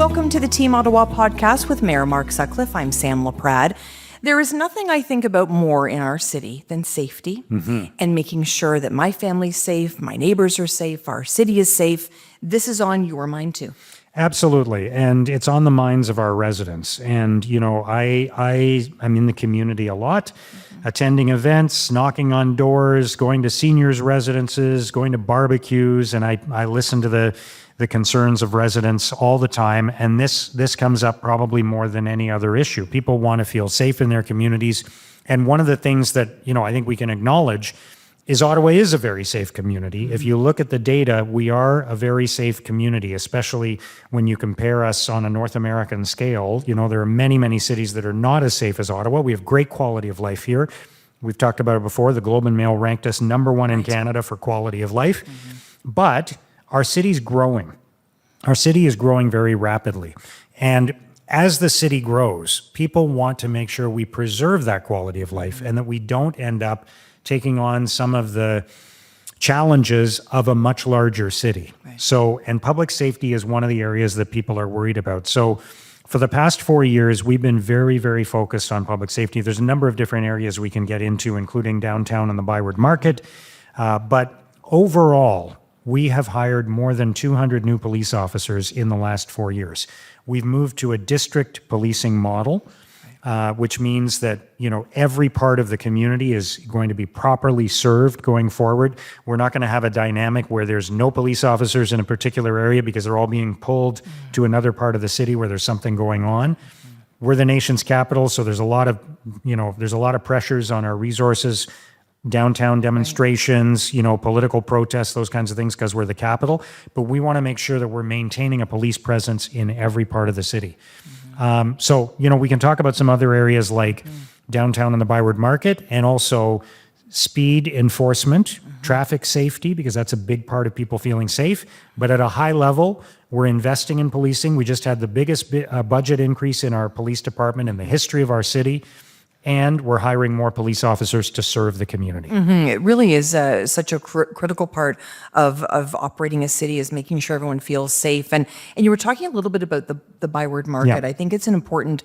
Welcome to the Team Ottawa podcast with Mayor Mark Sutcliffe. I'm Sam LaPrade. There is nothing I think about more in our city than safety and making sure that my family's safe, my neighbors are safe, our city is safe. This is on your mind too. Absolutely. And it's on the minds of our residents. And, you know, I'm in the community a lot, attending events, knocking on doors, going to seniors' residences, going to barbecues, and I listen to the concerns of residents all the time. And this comes up probably more than any other issue. People want to feel safe in their communities. And one of the things that, you know, I think we can acknowledge is Ottawa is a very safe community. If you look at the data, we are a very safe community, especially when you compare us on a North American scale. You know, there are many, many cities that are not as safe as Ottawa. We have great quality of life here. We've talked about it before. The Globe and Mail ranked us number one in Canada for quality of life. But our city's growing. Our city is growing very rapidly. And as the city grows, people want to make sure we preserve that quality of life and that we don't end up taking on some of the challenges of a much larger city. Right. So, and public safety is one of the areas that people are worried about. So for the past 4 years, we've been very, very focused on public safety. There's a number of different areas we can get into, including downtown and the ByWard Market. But overall, we have hired more than 200 new police officers in the last 4 years. We've moved to a district policing model, which means that, you know, every part of the community is going to be properly served going forward. We're not going to have a dynamic where there's no police officers in a particular area because they're all being pulled to another part of the city where there's something going on. We're the nation's capital, so there's a lot of pressures on our resources, downtown demonstrations, you know, political protests, those kinds of things, because we're the capital. But we want to make sure that we're maintaining a police presence in every part of the city. So, you know, we can talk about some other areas like downtown and the ByWard Market, and also speed enforcement, traffic safety, because that's a big part of people feeling safe. But at a high level, we're investing in policing. We just had the biggest budget increase in our police department in the history of our city. And we're hiring more police officers to serve the community. It really is such a critical part of operating a city, is making sure everyone feels safe. And you were talking a little bit about the ByWard Market. Yeah. I think it's an important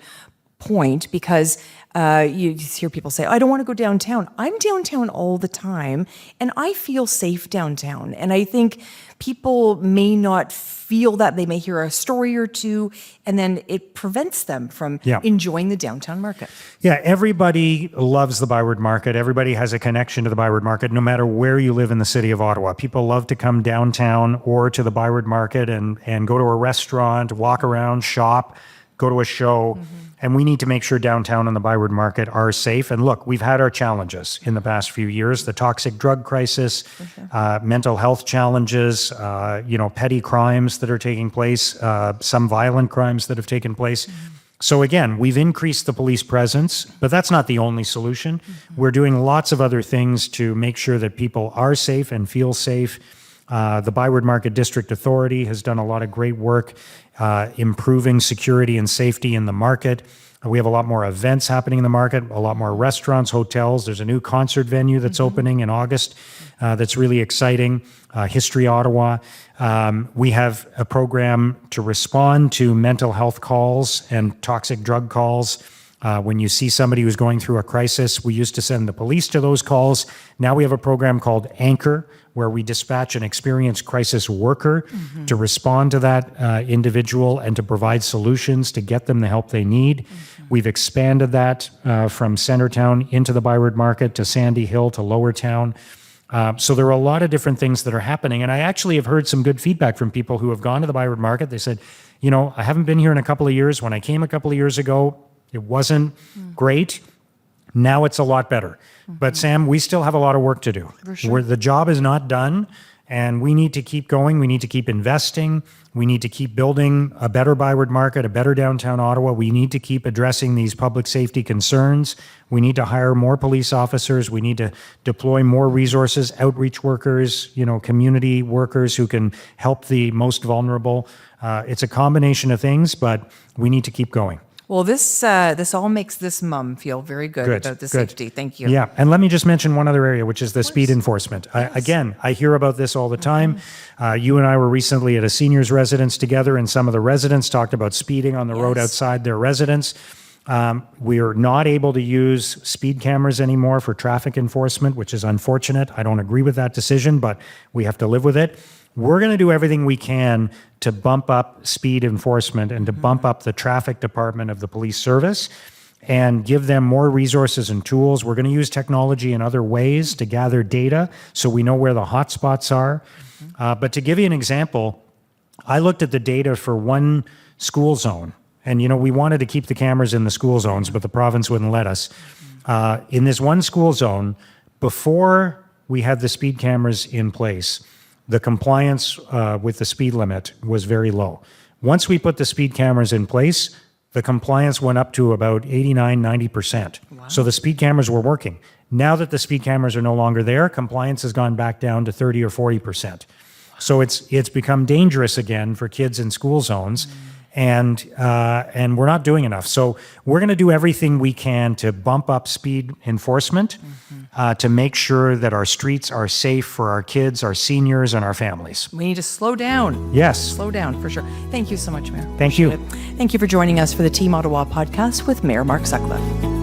point because you hear people say, I don't want to go downtown. I'm downtown all the time and I feel safe downtown. And I think people may not feel that. They may hear a story or two and then it prevents them from enjoying the downtown market. Yeah, everybody loves the ByWard Market. Everybody has a connection to the ByWard Market, no matter where you live in the city of Ottawa. People love to come downtown or to the ByWard Market and go to a restaurant, walk around, shop, go to a show. And we need to make sure downtown and the ByWard Market are safe. And look, we've had our challenges in the past few years, the toxic drug crisis, mental health challenges, you know, petty crimes that are taking place, some violent crimes that have taken place. So again, we've increased the police presence, but that's not the only solution. We're doing lots of other things to make sure that people are safe and feel safe. The ByWard Market District Authority has done a lot of great work improving security and safety in the market. We have a lot more events happening in the market, a lot more restaurants, hotels. There's a new concert venue that's opening in August that's really exciting, History Ottawa. We have a program to respond to mental health calls and toxic drug calls. When you see somebody who's going through a crisis, we used to send the police to those calls. Now we have a program called Anchor, where we dispatch an experienced crisis worker to respond to that individual and to provide solutions to get them the help they need. We've expanded that from Centertown into the ByWard Market to Sandy Hill to Lower Town. So there are a lot of different things that are happening. And I actually have heard some good feedback from people who have gone to the ByWard Market. They said, you know, I haven't been here in a couple of years. When I came a couple of years ago, it wasn't great. Now it's a lot better. But Sam, we still have a lot of work to do. For sure. The job is not done, and we need to keep going. We need to keep investing. We need to keep building a better ByWard Market, a better downtown Ottawa. We need to keep addressing these public safety concerns. We need to hire more police officers. We need to deploy more resources, outreach workers, you know, community workers who can help the most vulnerable. It's a combination of things, but we need to keep going. Well, this all makes this mom feel very good about the safety. Thank you. Yeah, and let me just mention one other area, which is the speed enforcement. Again, I hear about this all the time. You and I were recently at a seniors residence together, and some of the residents talked about speeding on the road outside their residence. We are not able to use speed cameras anymore for traffic enforcement, which is unfortunate. I don't agree with that decision, but we have to live with it. We're going to do everything we can to bump up speed enforcement and to bump up the traffic department of the police service and give them more resources and tools. We're going to use technology in other ways to gather data so we know where the hot spots are. But to give you an example, I looked at the data for one school zone. And, we wanted to keep the cameras in the school zones, but the province wouldn't let us. In this one school zone, before we had the speed cameras in place, the compliance with the speed limit was very low. Once we put the speed cameras in place, the compliance went up to about 89, 90%. Wow. So the speed cameras were working. Now that the speed cameras are no longer there, compliance has gone back down to 30 or 40%. So it's become dangerous again for kids in school zones. And we're not doing enough. So we're going to do everything we can to bump up speed enforcement, to make sure that our streets are safe for our kids, our seniors, and our families. We need to slow down. Yes. Slow down, for sure. Thank you so much, Mayor. Thank you. Thank you for joining us for the Team Ottawa podcast with Mayor Mark Sutcliffe.